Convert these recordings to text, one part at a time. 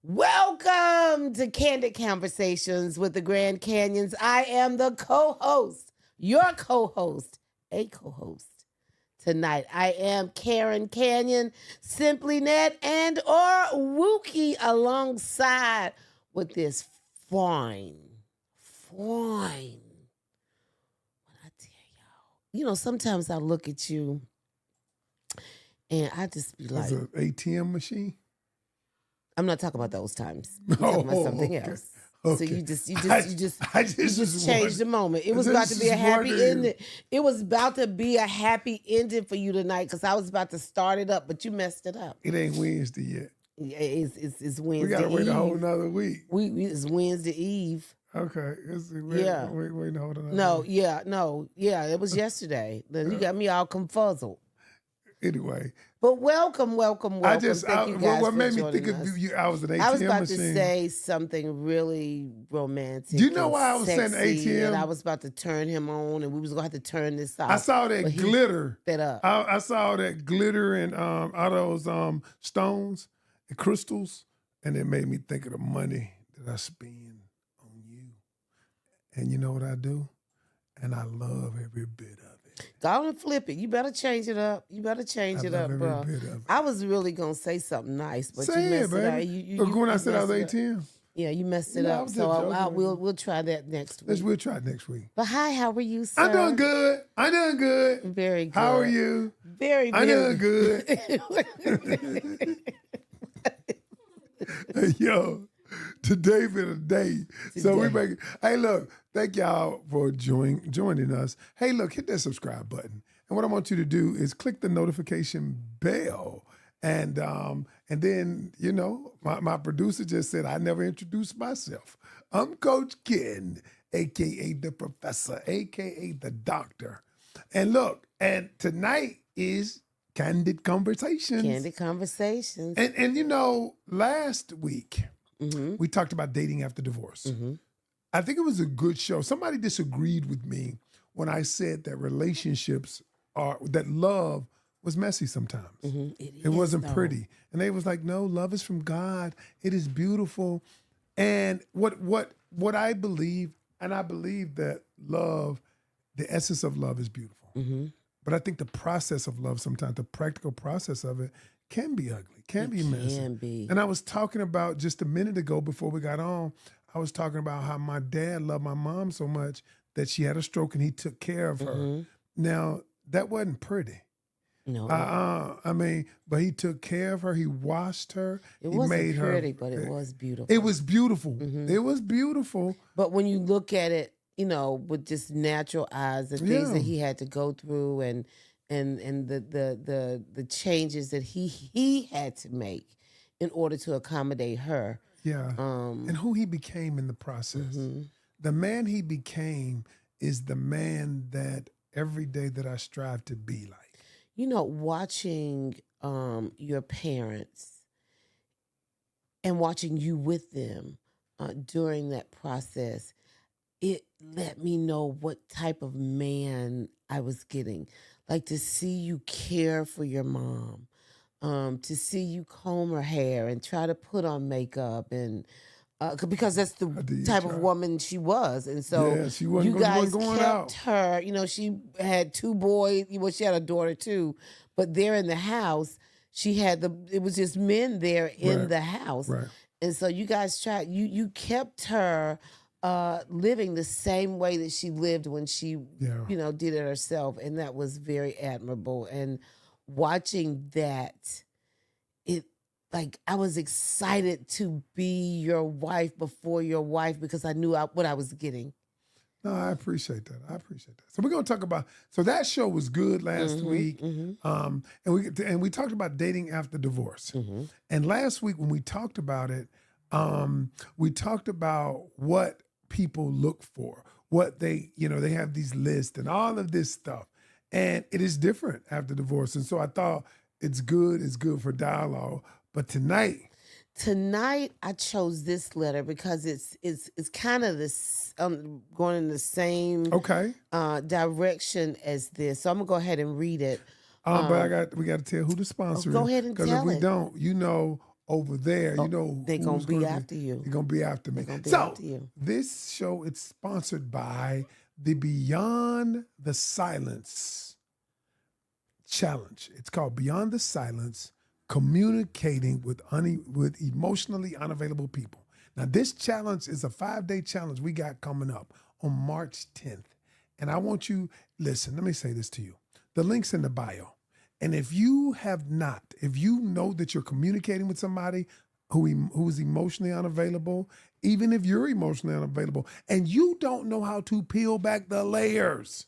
Welcome to Candid Conversations with the Grand Canyons. I am the co-host, your co-host, a co-host. Tonight, I am Karen Canion, Simply Net, and or Wookie alongside with this fine. When I tell y'all, sometimes I look at you and I just be like, It's an ATM machine. I'm not talking about those times. I'm talking about something else. Okay. So you just changed the moment. It was about to be a happy ending. It was about to be a happy ending for you tonight because I was about to start it up, but you messed it up. It ain't Wednesday yet. Yeah, it's Wednesday. We gotta wait a whole nother week. It's Wednesday Eve. Okay. Yeah. Wait, hold on. Yeah. It was yesterday. Then you got me all confuzzled. Anyway. But welcome. Thank you guys what made me for think joining of us. you? I was an ATM machine. I was about to say something really romantic. Do you know why I was saying sexy, ATM? And I was about to turn him on, and we was gonna have to turn this off. I saw that glitter. That up. I saw that glitter and out of those stones and crystals, and it made me think of the money that I spend on you. And you know what I do? And I love every bit of it. Go on and flip it. You better change it up. You better change it up, bro. I was really gonna say something nice, but say you messed it up. You when I said I was ATM. Yeah, you messed it up. So we'll try that next week. We'll try it next week. But hi, how are you, sir? I'm doing good. Very good. How are you? Very I'm doing good. Hey, yo, today been a day. So we make it. Hey, look, thank y'all for joining us. Hey, look, hit that subscribe button. And what I want you to do is click the notification bell. And then, my producer just said, I never introduced myself. I'm Coach Ken, a.k.a. the professor, a.k.a. the doctor. And look, and tonight is Candid Conversations. Candid Conversations. And last week, we talked about dating after divorce. Mm-hmm. I think it was a good show. Somebody disagreed with me when I said that that love was messy sometimes. Mm-hmm. It wasn't pretty. And they was like, no, love is from God. It is beautiful. And what I believe, and I believe that love, the essence of love is beautiful. Mm-hmm. But I think the process of love sometimes, the practical process of it, can be ugly, can be messy. Can be. And I was talking about just a minute ago before we got on, I was talking about how my dad loved my mom so much that she had a stroke and he took care of her. Mm-hmm. Now, that wasn't pretty. No. But he took care of her. He washed her. It wasn't made pretty, her, but it was beautiful. It was beautiful. Mm-hmm. It was beautiful. But when you look at it, with just natural eyes, the things that he had to go through and the changes that he had to make in order to accommodate her. Yeah. And who he became in the process. Mm-hmm. The man he became is the man that every day that I strive to be like. Watching your parents and watching you with them during that process, it let me know what type of man I was getting. Like to see you care for your mom, to see you comb her hair and try to put on makeup and because that's the type of woman she was. And so she you guys going kept out. her, she had 2 boys. Well, she had a daughter too, but there in the house, it was just men there in the house. Right. And so you guys you kept her living the same way that she lived when she, did it herself. And that was very admirable. And watching that, I was excited to be your wife before your wife because I knew what I was getting. No, I appreciate that. So we're going to talk about, so that show was good last week. Mm-hmm. And we talked about dating after divorce. Mm-hmm. And last week when we talked about it, we talked about what people look for, what they have these lists and all of this stuff. And it is different after divorce. And so I thought it's good for dialogue. But tonight I chose this letter because it's kind of this going in the same direction as this. So I'm gonna go ahead and read it. But we got to tell who the sponsor is. Go ahead and tell it. Because if we don't, over there. You know they gonna who's be gonna after you. They're gonna be after me. They're gonna be So after you. this show it's sponsored by the Beyond the Silence Challenge. It's called Beyond the Silence: Communicating with with emotionally unavailable people. Now, this challenge is a 5-day challenge we got coming up on March 10th. And I want you, listen, let me say this to you. The link's in the bio. And if you know that you're communicating with somebody who's emotionally unavailable, even if you're emotionally unavailable, and you don't know how to peel back the layers,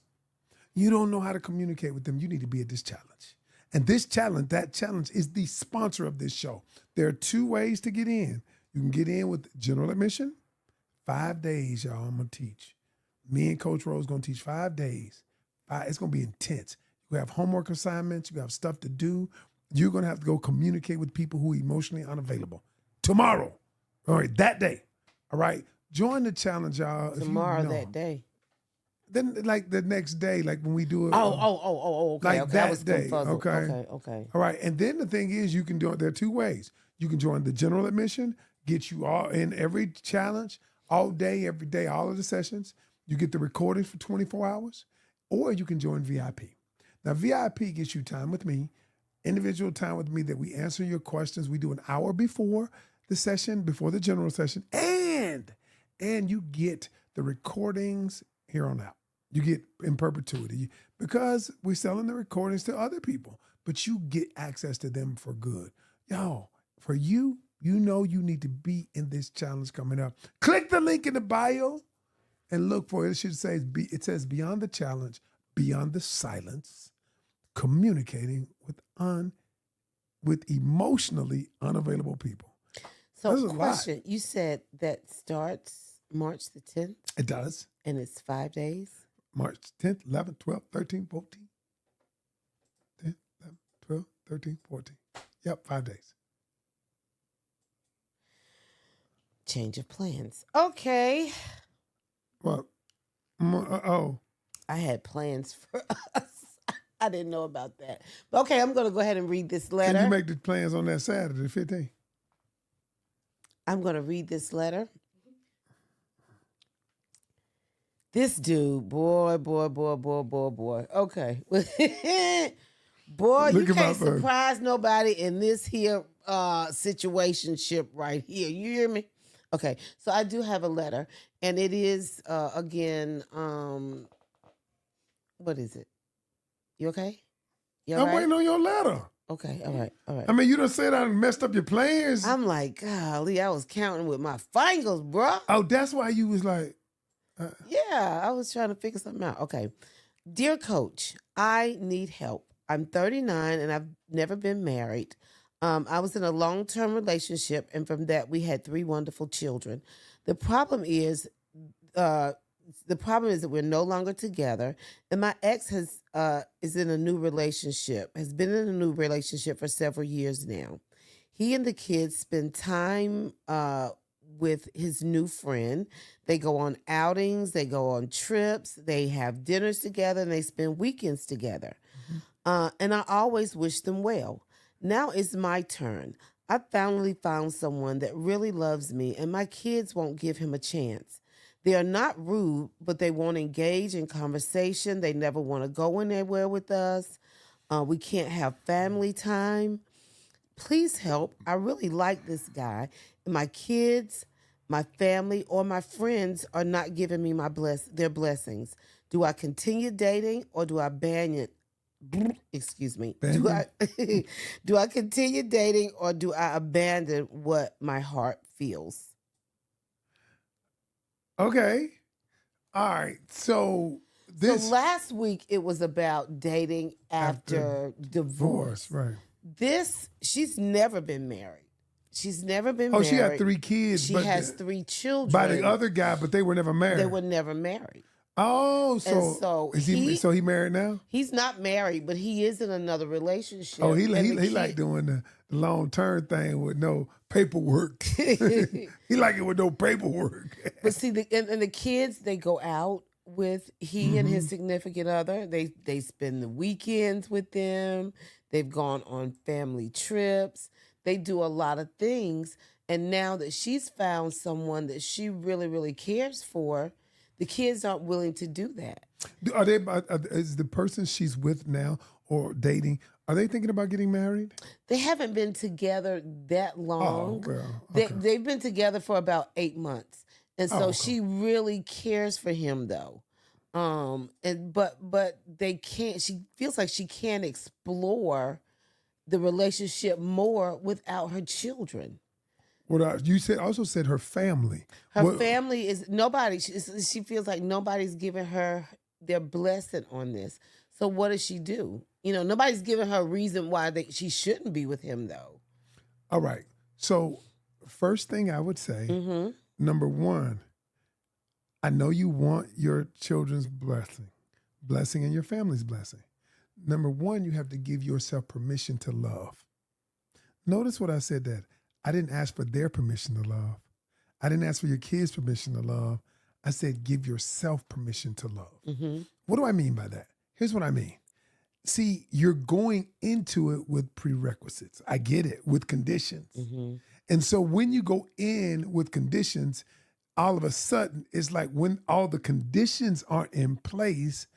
you don't know how to communicate with them, you need to be at this challenge. And that challenge is the sponsor of this show. There are 2 ways to get in. You can get in with general admission. 5 days, y'all, I'm going to teach. Me and Coach Rose going to teach 5 days. It's going to be intense. You have homework assignments. You have stuff to do. You're going to have to go communicate with people who are emotionally unavailable. Tomorrow. All right, that day. All right. Join the challenge, y'all. Tomorrow, that day. Then, like the next day, like when we do it. Okay. Like okay. that I was day. confuzzled. Okay. All right. And then the thing is, you can do it. There are 2 ways. You can join the general admission, get you all in every challenge, all day, every day, all of the sessions. You get the recordings for 24 hours, or you can join VIP. Now, VIP gets you time with me, individual time with me that we answer your questions. We do an hour before the session, before the general session, and you get the recordings here on out. You get in perpetuity because we're selling the recordings to other people, but you get access to them for good. Y'all, for you, you know you need to be in this challenge coming up. Click the link in the bio and look for it. It says Beyond the Challenge, Beyond the Silence, Communicating with emotionally unavailable people. So, question, you said that starts March the 10th? It does. And it's 5 days? March 10th, 11th, 12th, 13th, 14th. 10th, 11th, 12th, 13th, 14th. Yep, 5 days. Change of plans. Okay. Well, I had plans for us. I didn't know about that. But okay, I'm going to go ahead and read this letter. Can you make the plans on that Saturday, the 15th? I'm going to read this letter. This dude, boy. Okay. Boy, you can't surprise nobody in this here situationship right here. You hear me? Okay. So I do have a letter, and it is, again, what is it? You okay? I'm waiting on your letter. Okay, all right. I mean, you done said I messed up your plans. I'm like, golly, I was counting with my fingers, bro. Oh, that's why you was like... Yeah, I was trying to figure something out. Okay. Dear Coach, I need help. I'm 39 and I've never been married. I was in a long-term relationship, and from that we had 3 wonderful children. The problem is that we're no longer together, and my ex is in a new relationship, has been in a new relationship for several years now. He and the kids spend time with his new friend. They go on outings, they go on trips, they have dinners together, and they spend weekends together. And I always wish them well. Now it's my turn. I finally found someone that really loves me, and my kids won't give him a chance. They are not rude, but they won't engage in conversation. They never want to go anywhere with us. We can't have family time. Please help. I really like this guy. And my kids, my family, or my friends are not giving me their blessings. Do I continue dating, or do I abandon? Excuse me. Do I continue dating, or do I abandon what my heart feels? Okay. All right. So last week it was about dating after divorce. Right. She's never been married. She's never been married. Oh, she had 3 kids. She has 3 children. By the other guy, but they were never married. They were never married. Oh, so is he married now? He's not married, but he is in another relationship. Oh, he like doing the long-term thing with no paperwork. He like it with no paperwork. But see, the kids, they go out with he and his significant other. They spend the weekends with them. They've gone on family trips. They do a lot of things. And now that she's found someone that she really, really cares for, the kids aren't willing to do that. Are they? Is the person she's with now or dating? Are they thinking about getting married? They haven't been together that long. Oh, well, okay. They've been together for about 8 months, and so okay. she really cares for him, though. But they can't. She feels like she can't explore the relationship more without her children. You also said her family. Her family is nobody. She feels like nobody's giving her their blessing on this. So what does she do? Nobody's giving her a reason why she shouldn't be with him, though. All right. So first thing I would say, number one, I know you want your children's blessing and your family's blessing. Number one, you have to give yourself permission to love. Notice what I said that. I didn't ask for their permission to love. I didn't ask for your kids' permission to love. I said, give yourself permission to love. What do I mean by that? Here's what I mean. See, you're going into it with prerequisites. I get it, with conditions. And so when you go in with conditions, all of a sudden, it's like when all the conditions aren't in place,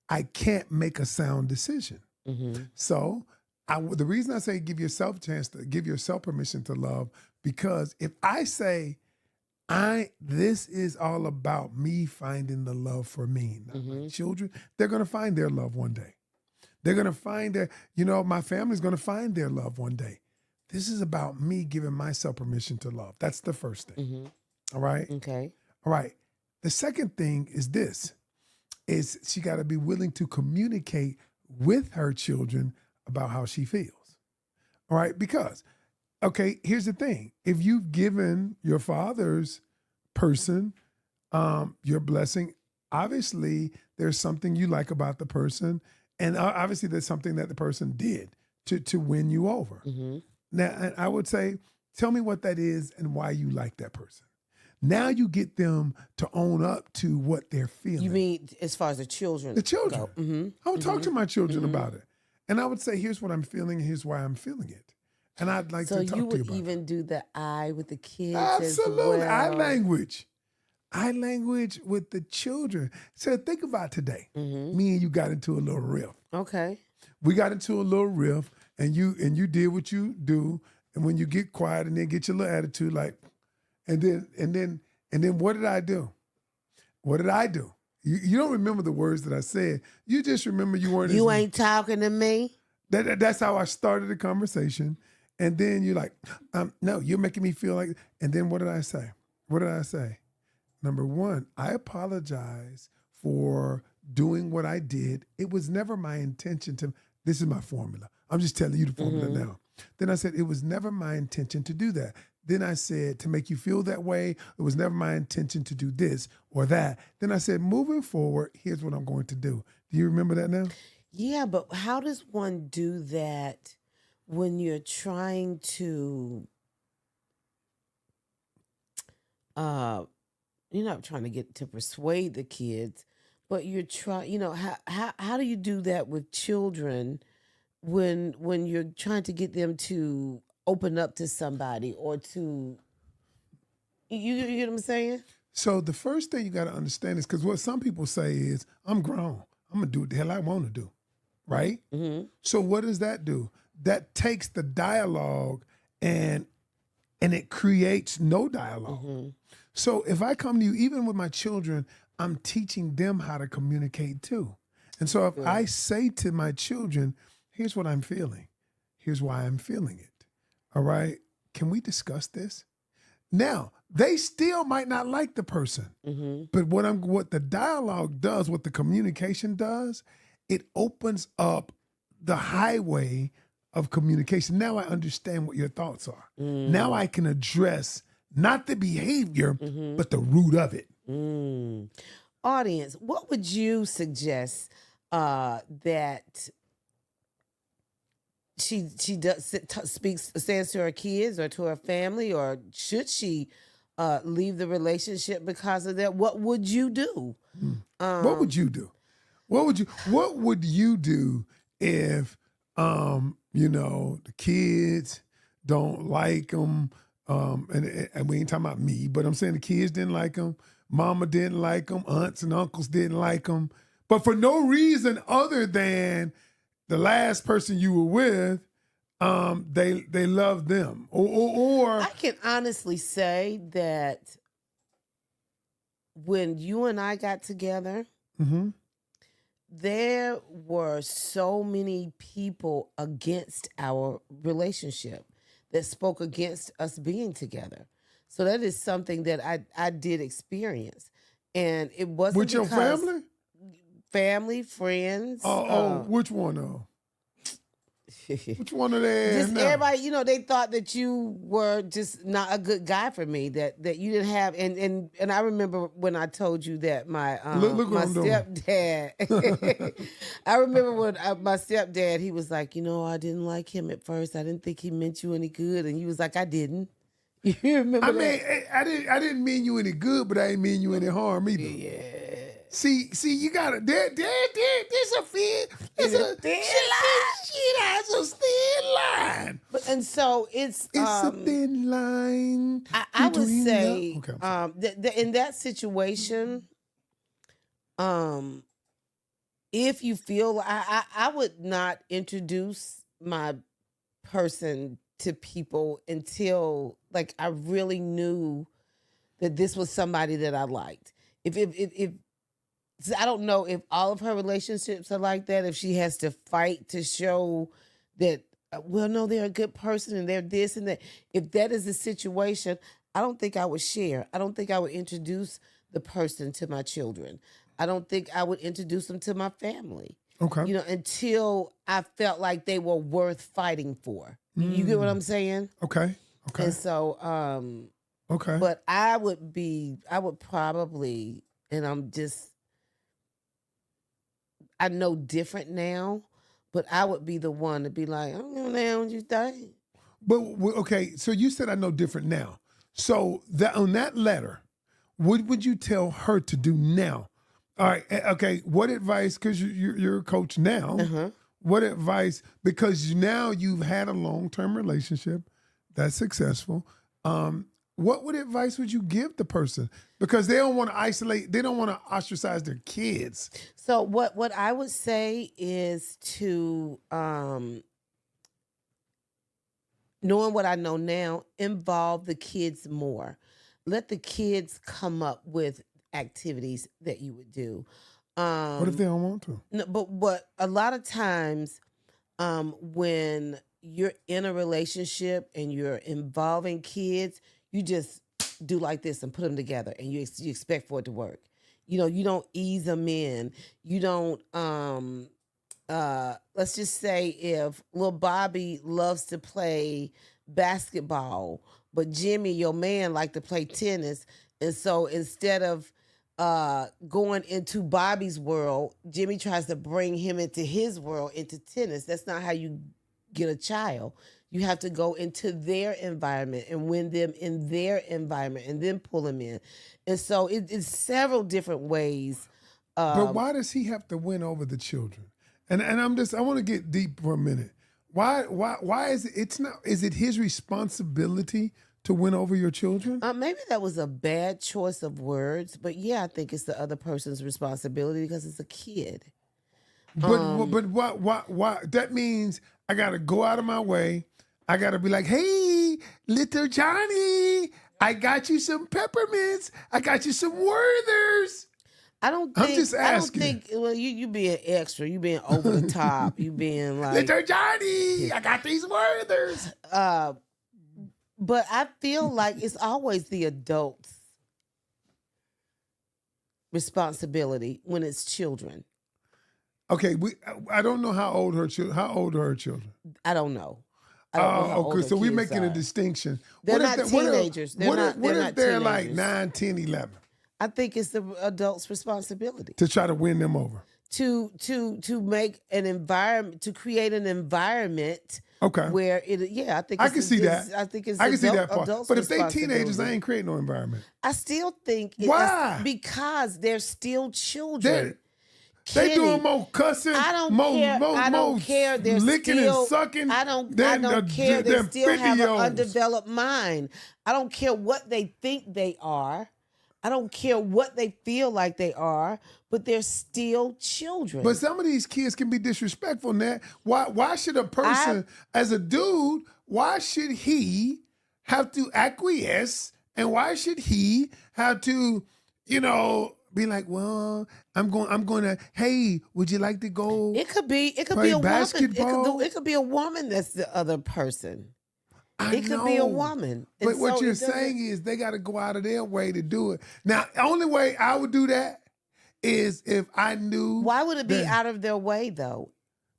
I can't make a sound decision. So the reason I say give yourself a chance to give yourself permission to love, because if I say, this is all about me finding the love for me, not my children, they're going to find their love one day. They're going to find my family's going to find their love one day. This is about me giving myself permission to love. That's the first thing. All right? Okay. All right. The second thing is this, is she got to be willing to communicate with her children about how she feels. All right? Because, okay, here's the thing. If you've given your father's person your blessing, obviously there's something you like about the person, and obviously there's something that the person did to win you over. Now, I would say, tell me what that is and why you like that person. Now you get them to own up to what they're feeling. You mean as far as the children? The children. I would talk to my children about it. And I would say, here's what I'm feeling, and here's why I'm feeling it. And I'd like to talk to you about it. So you would even do the I with the kids Absolutely. as well? I language with the children. So think about today. Me and you got into a little rift. Okay. We got into a little rift, and you did what you do. And when you get quiet and then get your little attitude, like, and then what did I do? What did I do? You don't remember the words that I said. You just remember you weren't. You ain't talking to me. That's how I started the conversation. And then you're like, no, you're making me feel like. And then what did I say? What did I say? Number one, I apologize for doing what I did. It was never my intention to. This is my formula. I'm just telling you the formula now. Then I said, it was never my intention to do that. Then I said, to make you feel that way, it was never my intention to do this or that. Then I said, moving forward, here's what I'm going to do. Do you remember that now? Yeah, but how does one do that when you're trying to, you're not trying to get to persuade the kids, but you're trying, how do you do that with children when you're trying to get them to open up to somebody or to, you know what I'm saying? So the first thing you got to understand is, because what some people say is, I'm grown. I'm going to do what the hell I want to do, right? So what does that do? That takes the dialogue and it creates no dialogue. So if I come to you, even with my children, I'm teaching them how to communicate too. And so if I say to my children, here's what I'm feeling. Here's why I'm feeling it. All right, can we discuss this? Now, they still might not like the person, but what the dialogue does, what the communication does, it opens up the highway of communication. Now I understand what your thoughts are. Now I can address not the behavior, but the root of it. Audience, what would you suggest that she says to her kids or to her family, or should she leave the relationship because of that? What would you do? What would you do? What would you do if the kids don't like him. And we ain't talking about me, but I'm saying the kids didn't like him. Mama didn't like him. Aunts and uncles didn't like him. But for no reason other than the last person you were with, they loved them. Or I can honestly say that when you and I got together, Mhm. there were so many people against our relationship that spoke against us being together. So that is something that I did experience. And it wasn't with your because family? family, friends, Which one though? Which one of them? just everybody, they thought that you were just not a good guy for me, that you didn't have, and I remember when I told you that my Look my what I'm doing. stepdad, I remember when my stepdad, he was like, I didn't like him at first. I didn't think he meant you any good, and you was like, I didn't. You remember I that? mean, I didn't mean you any good, but I didn't mean you any harm either. Yeah. See, you gotta there's a thin, It's a thin line. Shit has a thin line. And so it's a thin line. I would between say okay, I'm sorry. in that situation, if you feel I would not introduce my person to people until like I really knew that this was somebody that I liked. If so I don't know if all of her relationships are like that, if she has to fight to show that, well, no, they're a good person and they're this and that. If that is the situation, I don't think I would share. I don't think I would introduce the person to my children. I don't think I would introduce them to my family. Okay. Until I felt like they were worth fighting for. You get what I'm saying? Okay. And so, okay. But I would probably, and I know different now, but I would be the one to be like, I don't know now what you think. But okay, so you said I know different now. So that on that letter, what would you tell her to do now? All right, okay. What advice? Because you're a coach now. Uh-huh. What advice? Because now you've had a long-term relationship that's successful. What advice would you give the person? Because they don't want to isolate. They don't want to ostracize their kids. So what I would say is to, knowing what I know now, involve the kids more. Let the kids come up with activities that you would do. What if they don't want to? No, but a lot of times, when you're in a relationship and you're involving kids, you just do like this and put them together, and you expect for it to work. You don't ease them in. You don't. Let's just say if little Bobby loves to play basketball, but Jimmy, your man, like to play tennis, and so instead of going into Bobby's world, Jimmy tries to bring him into his world, into tennis. That's not how you get a child. You have to go into their environment and win them in their environment and then pull them in. And so it's several different ways. But why does he have to win over the children? And I want to get deep for a minute. Why is it his responsibility to win over your children? Maybe that was a bad choice of words, but yeah, I think it's the other person's responsibility because it's a kid. But why? That means I got to go out of my way. I got to be like, hey, little Johnny, I got you some peppermints. I got you some Werthers. I'm just asking. I don't think, well, you being extra, you being over the top, you being like, little Johnny, I got these Werthers. But I feel like it's always the adult's responsibility when it's children. Okay, I don't know how old are her children. I don't know. Okay, so we're making a distinction. They're not teenagers. What if they're like 9, 10, 11? I think it's the adult's responsibility to try to win them over. To make an environment, to create an environment. Okay. Where I think I can see that. I think it's I can see that part. Adults, but if they teenagers, I ain't creating no environment. I still think why? Because they're still children. They Kenny, doing more cussing, I don't more, care. more, I don't more care. They're licking still. and sucking I than, don't care. They than still have an 50-year-olds. undeveloped mind. I don't care what they think they are. I don't care what they feel like they are, but they're still children. But some of these kids can be disrespectful, Nat. Why should a person, as a dude, why should he have to acquiesce? And why should he have to, be like, well, I'm going to, hey, would you like to go It could be play a woman. basketball? It could be a woman that's the other person. I Could be a know. woman. But And what so you're it doesn't- saying is they got to go out of their way to do it. Now, the only way I would do that is if I knew. Why would it be that- out of their way though?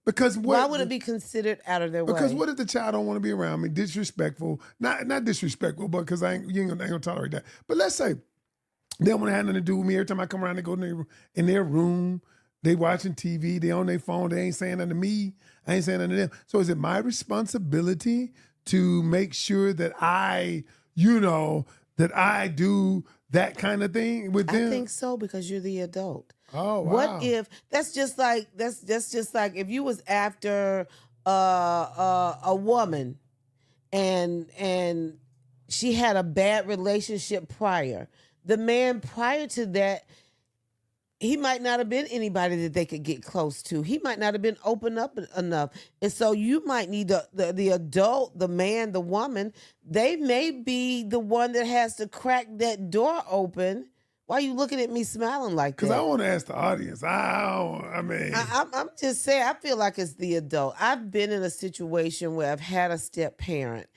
Because Why would it be considered out of their way? Because what if the child don't want to be around me? Disrespectful, not disrespectful, but because I ain't gonna tolerate that. But let's say they don't want to have nothing to do with me. Every time I come around, they go in their room, they watching TV, they on their phone, they ain't saying nothing to me, I ain't saying nothing to them. So is it my responsibility to make sure that I do that kind of thing with them? I think so because you're the adult. Oh, wow. What if that's just like if you was after a woman and she had a bad relationship prior. The man prior to that, he might not have been anybody that they could get close to. He might not have been open up enough. And so you might need the adult, the man, the woman. They may be the one that has to crack that door open. Why are you looking at me smiling like that? Because I want to ask the audience. I'm just saying, I feel like it's the adult. I've been in a situation where I've had a step parent.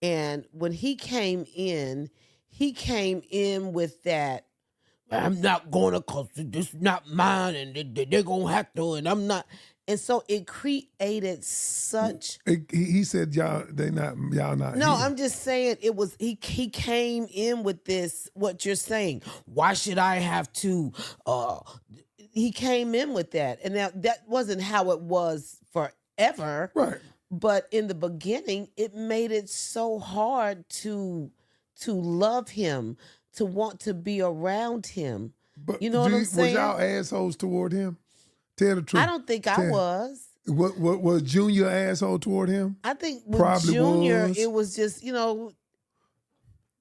And when he came in with that, I'm not going to, because this is not mine, and they're going to have to, and I'm not. And so it created such. He said, y'all not. No, here. I'm just saying it was, he came in with this, what you're saying. Why should I have to, he came in with that. And now that wasn't how it was forever. Right. But in the beginning, it made it so hard to love him, to want to be around him. But you know what I'm saying? Was y'all assholes toward him? Tell the truth. I don't think I was. What was Junior asshole toward him? I think with Probably Junior, was. it was just, it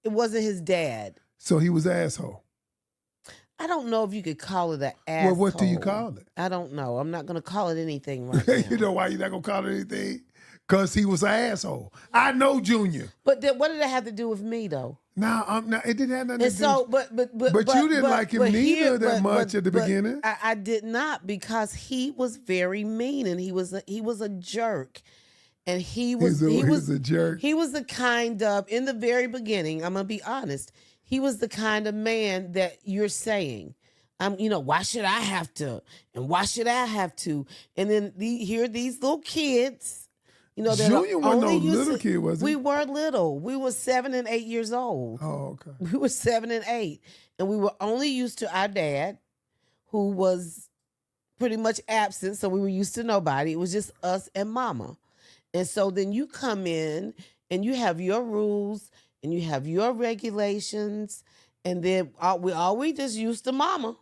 wasn't his dad. So he was asshole. I don't know if you could call it an asshole. Well, what do you call it? I don't know. I'm not going to call it anything right now. You know why you're not going to call it anything? Because he was an asshole. I know Junior. But what did it have to do with me, though? No, it didn't have nothing to do. So, but you didn't like him neither that much at the beginning. I did not, because he was very mean, and he was a jerk, and he was a jerk. He was the kind of, in the very beginning, I'm gonna be honest, he was the kind of man that you're saying. Why should I have to? And why should I have to? And then here are these little kids. Junior wasn't no little kid, was he? We were little. We were 7 and 8 years old. Oh, okay. We were 7 and 8. And we were only used to our dad, who was pretty much absent. So we were used to nobody. It was just us and mama. And so then you come in and you have your rules and you have your regulations. And then we just used to mama.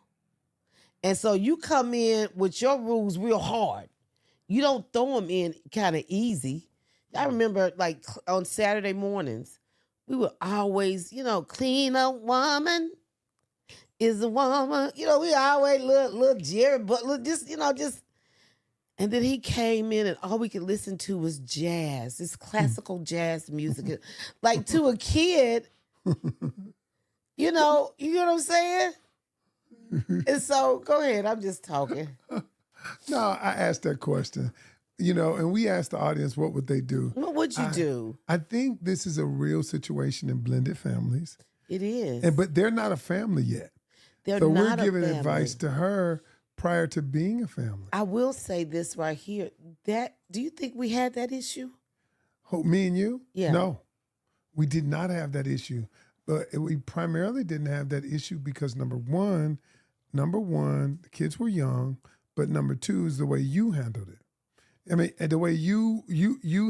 And so you come in with your rules real hard. You don't throw them in kind of easy. I remember, like, on Saturday mornings, we would always, clean up woman is a woman. We always little Jerry Butler, just. And then he came in, and all we could listen to was jazz, this classical jazz music. Like, to a kid, you know what I'm saying? And so, go ahead, I'm just talking. No, I asked that question, and we asked the audience what would they do. What would you do? I think this is a real situation in blended families. It is. But they're not a family yet. So we're giving advice to her prior to being a family. I will say this right here. Do you think we had that issue? Me and you? Yeah. No, we did not have that issue. But we primarily didn't have that issue because number one, the kids were young. But number two is the way you handled it. I mean, and the way you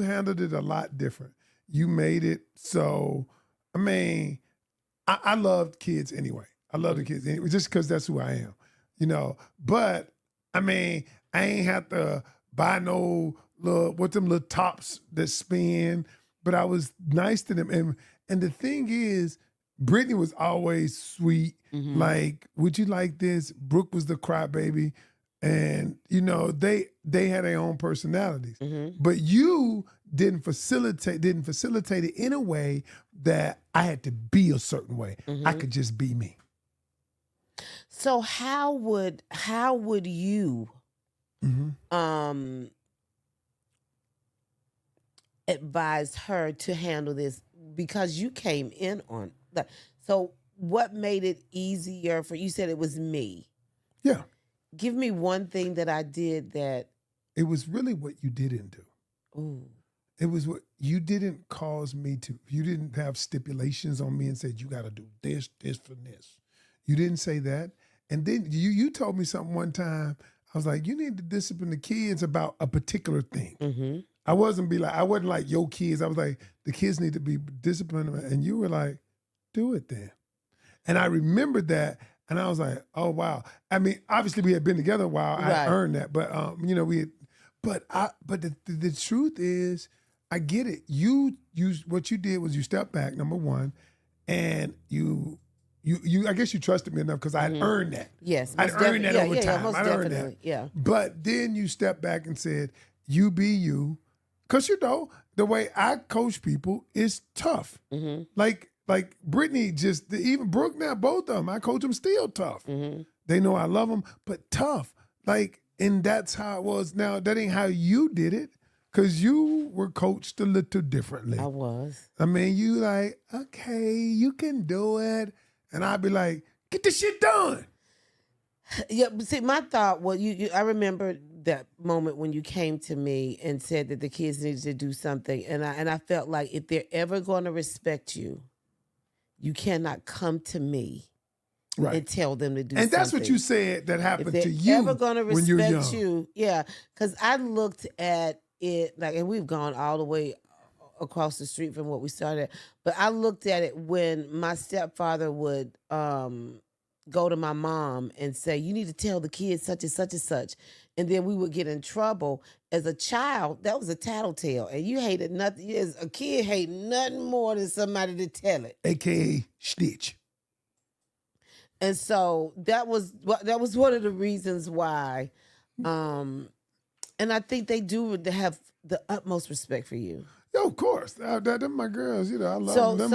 handled it a lot different. You made it so, I loved kids anyway. I love the kids anyway, just because that's who I am, But I mean, I ain't have to buy no little tops that spin, but I was nice to them. And the thing is, Brittany was always sweet. Mm-hmm. Like, would you like this? Brooke was the crybaby. And they had their own personalities. Mm-hmm. But you didn't facilitate it in a way that I had to be a certain way. Mm-hmm. I could just be me. So how would you Mm-hmm. advise her to handle this, because you came in on that? So what made it easier for you? Said it was me. Yeah. Give me one thing that I did that. It was really what you didn't do. Ooh. It was what you didn't cause me to. You didn't have stipulations on me and said you got to do this, this, for this. You didn't say that. And then you told me something one time. I was like, you need to discipline the kids about a particular thing. Mm-hmm. I wasn't like your kids. I was like, the kids need to be disciplined. And you were like, do it then. And I remembered that. And I was like, oh, wow. I mean, obviously we had been together a while. Right. I earned that. But, but the truth is, I get it. What you did was you stepped back, number one, and you I guess you trusted me enough because I'd earned that. Yes. I'd earned that over time. Most I'd earned definitely. that. Yeah. But then you stepped back and said, you be you. Because, the way I coach people is tough. Mm-hmm. Like Brittany, even Brooke now, both of them, I coach them still tough. Mm-hmm. They know I love them, but tough. And that's how it was. Now, that ain't how you did it, because you were coached a little differently. I was. I mean, you like, okay, you can do it. And I'd be like, get this shit done. Yeah, but see, my thought was, I remember that moment when you came to me and said that the kids needed to do something, and I felt like if they're ever going to respect you, you cannot come to me and tell them to do something. And that's what you said that happened to you if they're ever going to when you're respect young. you, yeah, because I looked at it like, and we've gone all the way across the street from what we started, but I looked at it when my stepfather would go to my mom and say, you need to tell the kids such and such and such. And then we would get in trouble. As a child, that was a tattletale. And you hated nothing. As a kid, hate nothing more than somebody to tell it. AKA Stitch. And so that was one of the reasons why. And I think they do have the utmost respect for you. Yo, of course. They're my girls. I love them.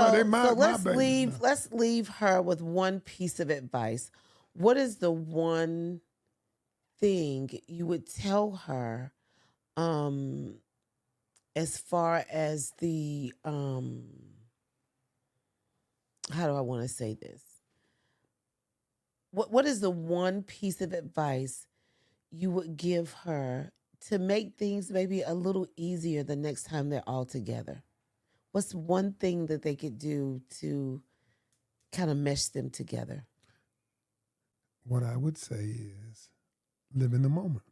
Let's leave her with one piece of advice. What is the one thing you would tell her as far as the how do I want to say this? What is the one piece of advice you would give her to make things maybe a little easier the next time they're all together? What's one thing that they could do to kind of mesh them together? What I would say is live in the moment.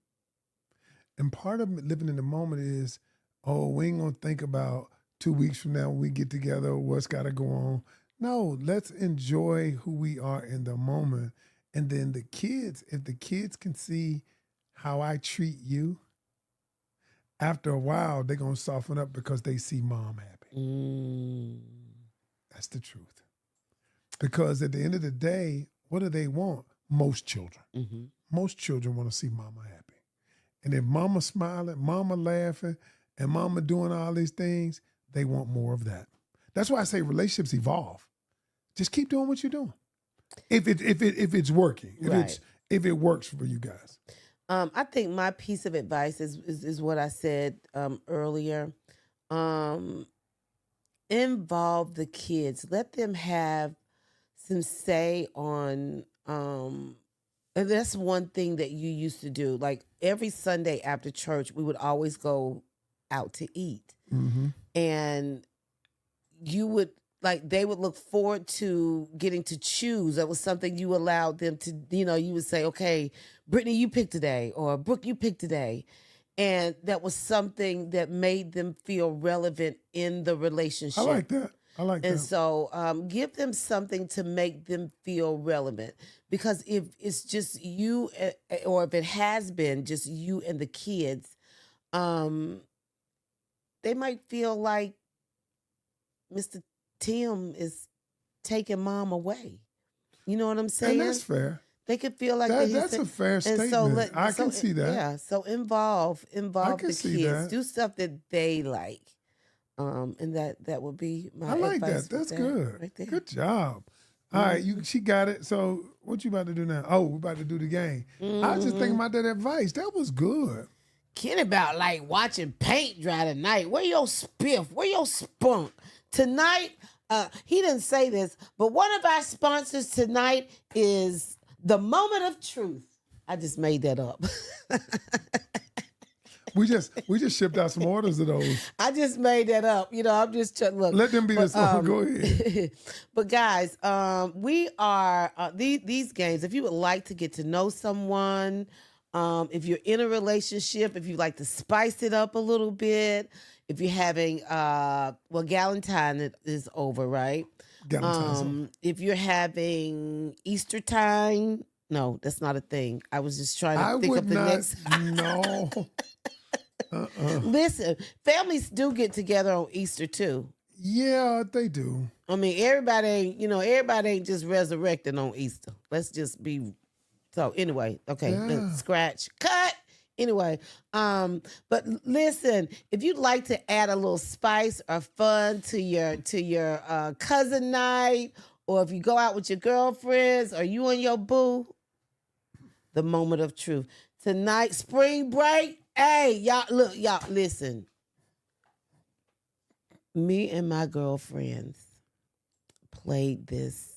And part of living in the moment is, we ain't going to think about 2 weeks from now when we get together, what's got to go on. No, let's enjoy who we are in the moment. And then if the kids can see how I treat you, after a while, they're going to soften up because they see mom happy. That's the truth. Because at the end of the day, what do they want? Most children. Mm-hmm. Most children want to see mama happy. And if mama smiling, mama laughing, and mama doing all these things, they want more of that. That's why I say relationships evolve. Just keep doing what you're doing. If it's working, if it works for you guys. I think my piece of advice is what I said earlier. Involve the kids. Let them have some say on. And that's one thing that you used to do. Like every Sunday after church, we would always go out to eat, and you would. Like they would look forward to getting to choose. That was something you allowed them to, you would say, okay, Brittany, you pick today, or Brooke, you pick today. And that was something that made them feel relevant in the relationship. I like that. I like And that. so give them something to make them feel relevant. Because if it's just you, or if it has been just you and the kids, um, they might feel like Mr. Tim is taking mom away. You know what I'm And saying? that's fair. They could feel like that. That's a fair statement. I can see that. Yeah. So involve can the see kids. that. Do stuff that they like. And that would be my I like advice. that. That's with good. right there. Good job. All right, she got it. So what you about to do now? Oh, we're about to do the game. I was just thinking about that advice. That was good. Kid about like watching paint dry tonight. Where your spiff? Where your spunk? Tonight, he didn't say this, but one of our sponsors tonight is The Moment of Truth. I just made that up. We just shipped out some orders of those. I just made that up. You know, I'm just look. Let them be the slogan. Go ahead. But guys, we are these games. If you would like to get to know someone, if you're in a relationship, if you like to spice it up a little bit, if you're having Galentine is over, right? Galentine's over. If you're having Easter time, no, that's not a thing. I was just trying to think of the next. No. Listen, families do get together on Easter too. Yeah, they do. I mean, everybody ain't just resurrecting on Easter. Let's just be. So anyway, okay, let's scratch, cut. Anyway, but listen, if you'd like to add a little spice or fun to your cousin night, or if you go out with your girlfriends, or you and your boo, The Moment of Truth tonight, spring break. Hey, y'all, look, y'all, listen. Me and my girlfriends played this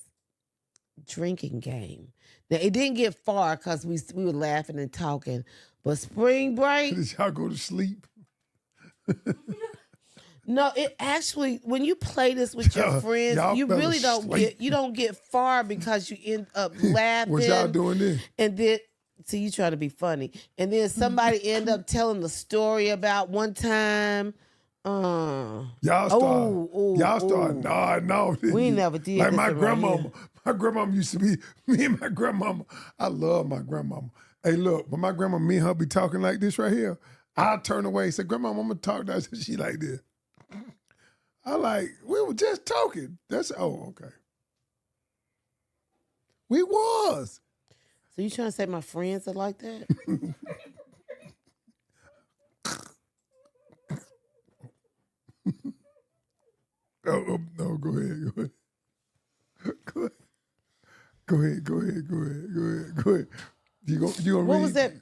drinking game. Now, it didn't get far because we were laughing and talking, but spring break. Did y'all go to sleep? No, it actually, when you play this with your friends, you really don't get far because you end up laughing. What y'all doing then? And then, see, you trying to be funny. And then somebody end up telling the story about one time. Y'all start. No. We never did. Like this my around grandmama. here. My grandmama used to be, me and my grandmama. I love my grandmama. Hey, look, when my grandma, me and her be talking like this right here, I turn away and say, Grandma, I'm going to talk to her. She like this. I like, we were just talking. Okay. We was. So you trying to say my friends are like that? No, go ahead. Go ahead. You gonna What read? was that?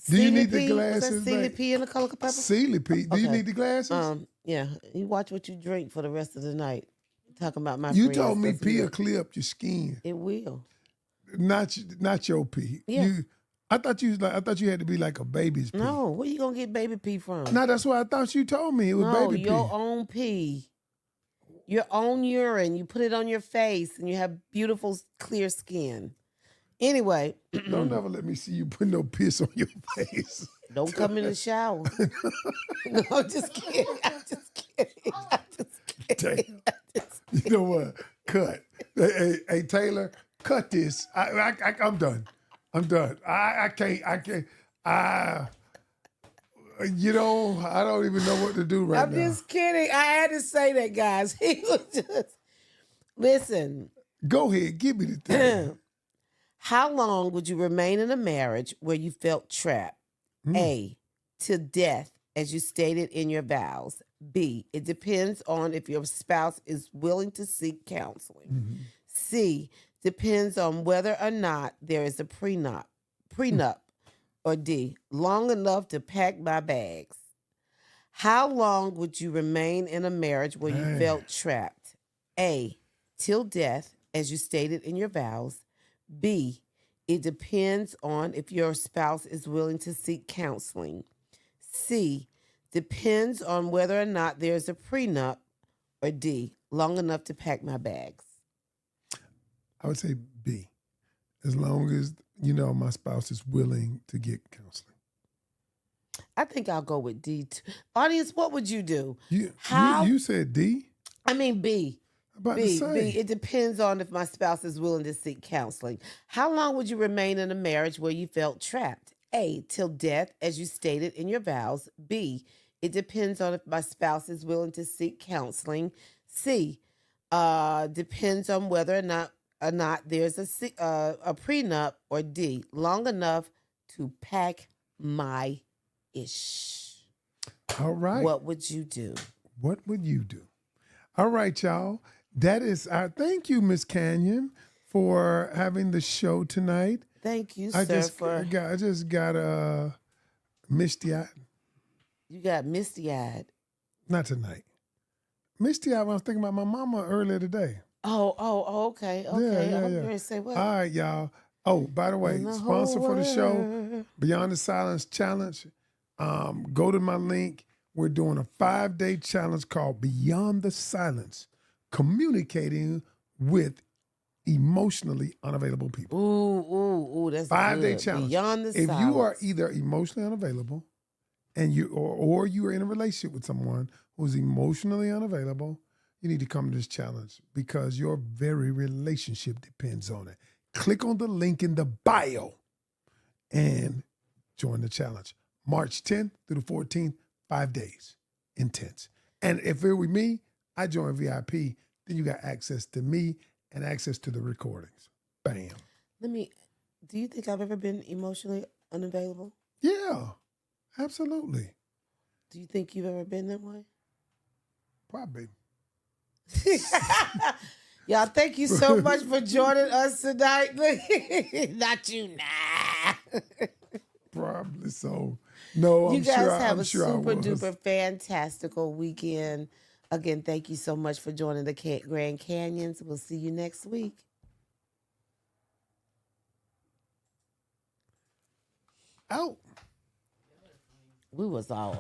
Do you need the CLP? glasses? Was that CLP in the color pepper? CLP. Do you need the glasses? Yeah. You watch what you drink for the rest of the night. Talking about my You friends. told me pee will clear up your skin. It will. Not your pee. Yeah. I thought you had to be like a baby's pee. No, where you gonna get baby pee from? No, that's what I thought you told me. It was baby your pee. own pee. Your own urine. You put it on your face and you have beautiful clear skin. Anyway. Don't never let me see you put no piss on your face. Don't come in the shower. No, I'm just kidding. I'm just kidding. Damn. You know what? Cut. Hey, Taylor, cut this. I'm done. I can't. You know, I don't even know what to do right now. I'm just kidding. I had to say that, guys. He was just... Listen. Go ahead. Give me the thing. How long would you remain in a marriage where you felt trapped? A, till death, as you stated in your vows. B, it depends on if your spouse is willing to seek counseling. C, depends on whether or not there is a prenup. Or D, long enough to pack my bags. How long would you remain in a marriage where you felt trapped? A, till death, as you stated in your vows. B, it depends on if your spouse is willing to seek counseling. C, depends on whether or not there's a prenup. Or D, long enough to pack my bags. I would say B, as long as, my spouse is willing to get counseling. I think I'll go with D. Audience, what would you do? You said D? I mean, B. About to B. say. It depends on if my spouse is willing to seek counseling. How long would you remain in a marriage where you felt trapped? A. Till death, as you stated in your vows. B. It depends on if my spouse is willing to seek counseling. C. Depends on whether or not there's a prenup. Or D. Long enough to pack my ish. All right. What would you do? What would you do? All right, y'all. That is our thank you, Miss Canion, for having the show tonight. Thank you, I sir. just got misty eyed. You got misty eyed. Not tonight. Misty eyed when I was thinking about my mama earlier today. Okay. Okay. I'm Yeah. going to say what? All right, y'all. Oh, by the way, In the sponsor whole for the show, world. Beyond the Silence Challenge. Go to my link. We're doing a 5-day challenge called Beyond the Silence, communicating with emotionally unavailable people. Ooh, that's 5-day good. challenge. Beyond the If silence. you are either emotionally unavailable and or you are in a relationship with someone who's emotionally unavailable, you need to come to this challenge because your very relationship depends on it. Click on the link in the bio and join the challenge. March 10th through the 14th, 5 days. Intense. And if it were me, I join VIP. Then you got access to me and access to the recordings. Bam. Do you think I've ever been emotionally unavailable? Yeah, absolutely. Do you think you've ever been that way? Probably. Y'all, thank you so much for joining us tonight. Not you, nah. Probably so. No, You guys have I'm a sure I super was. duper fantastical weekend. Again, thank you so much for joining the Grand Canyons. We'll see you next week. Out. We was all